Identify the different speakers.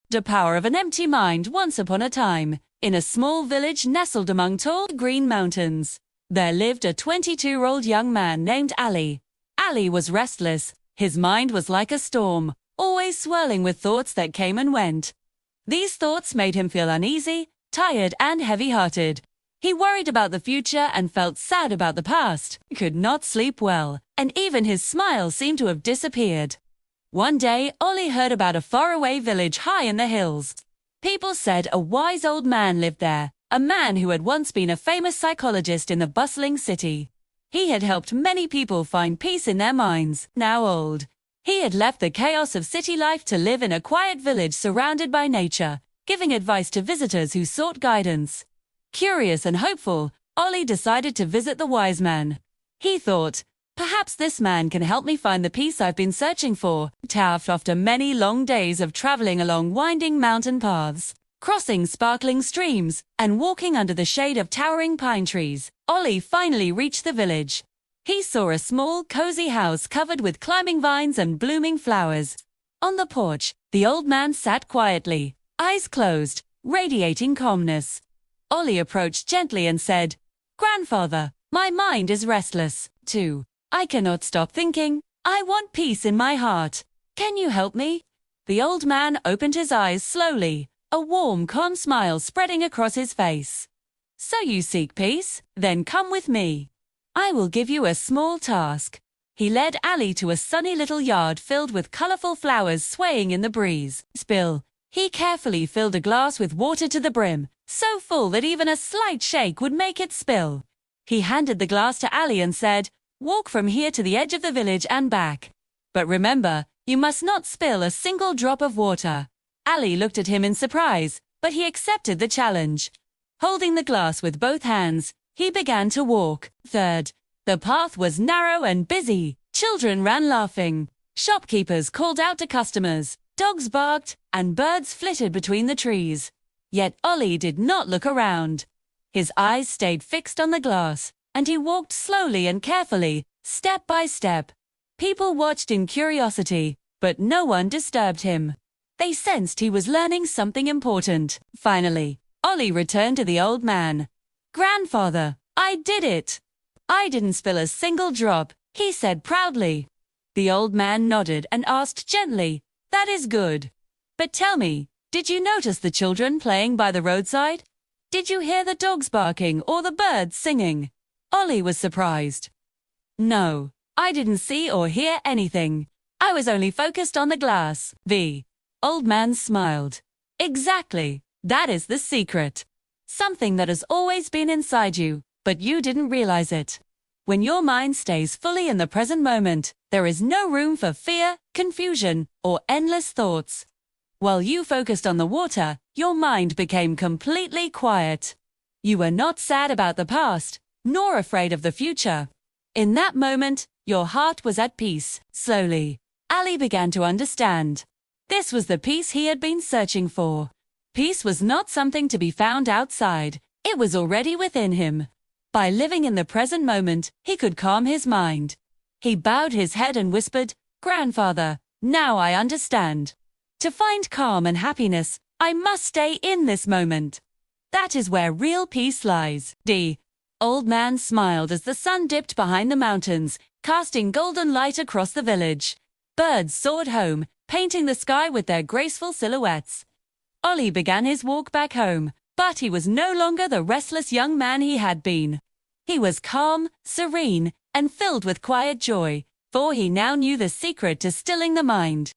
Speaker 1: The power of an empty mind. Once upon a time, in a small village nestled among tall green mountains, there lived a 22-year-old young man named Ali. Ali was restless. His mind was like a storm, always swirling with thoughts that came and went. These thoughts made him feel uneasy, tired, and heavy-hearted. He worried about the future and felt sad about the past, could not sleep well, and even his smile seemed to have disappeared. One day, Ollie heard about a faraway village high in the hills. People said a wise old man lived there, a man who had once been a famous psychologist in the bustling city. He had helped many people find peace in their minds. Now old, he had left the chaos of city life to live in a quiet village surrounded by nature, giving advice to visitors who sought guidance. Curious and hopeful, Ollie decided to visit the wise man. He thought, perhaps this man can help me find the peace I've been searching for. After many long days of traveling along winding mountain paths, crossing sparkling streams, and walking under the shade of towering pine trees, Ollie finally reached the village. He saw a small, cozy house covered with climbing vines and blooming flowers. On the porch, the old man sat quietly, eyes closed, radiating calmness. Ollie approached gently and said, "Grandfather, my mind is restless, too. I cannot stop thinking. I want peace in my heart. Can you help me?" The old man opened his eyes slowly, a warm, calm smile spreading across his face. "So you seek peace? Then come with me. I will give you a small task." He led Ali to a sunny little yard filled with colorful flowers swaying in the breeze. He carefully filled a glass with water to the brim, so full that even a slight shake would make it spill. He handed the glass to Ali and said, "Walk from here to the edge of the village and back. But remember, you must not spill a single drop of water." Ali looked at him in surprise, but he accepted the challenge. Holding the glass with both hands, he began to walk. The path was narrow and busy. Children ran laughing. Shopkeepers called out to customers. Dogs barked, and birds flitted between the trees. Yet Ollie did not look around. His eyes stayed fixed on the glass, and he walked slowly and carefully, step by step. People watched in curiosity, but no one disturbed him. They sensed he was learning something important. Finally, Ollie returned to the old man. "Grandfather, I did it. I didn't spill a single drop," he said proudly. The old man nodded and asked gently, "That is good. But tell me, did you notice the children playing by the roadside? Did you hear the dogs barking or the birds singing?" Ollie was surprised. "No, I didn't see or hear anything. I was only focused on the glass." The old man smiled. "Exactly. That is the secret. Something that has always been inside you, but you didn't realize it. When your mind stays fully in the present moment, there is no room for fear, confusion, or endless thoughts. While you focused on the water, your mind became completely quiet. You were not sad about the past, nor afraid of the future. In that moment, your heart was at peace." Slowly, Ali began to understand. This was the peace he had been searching for. Peace was not something to be found outside. It was already within him. By living in the present moment, he could calm his mind. He bowed his head and whispered, "Grandfather, now I understand. To find calm and happiness, I must stay in this moment. That is where real peace lies." The old man smiled as the sun dipped behind the mountains, casting golden light across the village. Birds soared home, painting the sky with their graceful silhouettes. Ollie began his walk back home, but he was no longer the restless young man he had been. He was calm, serene, and filled with quiet joy, for he now knew the secret to stilling the mind.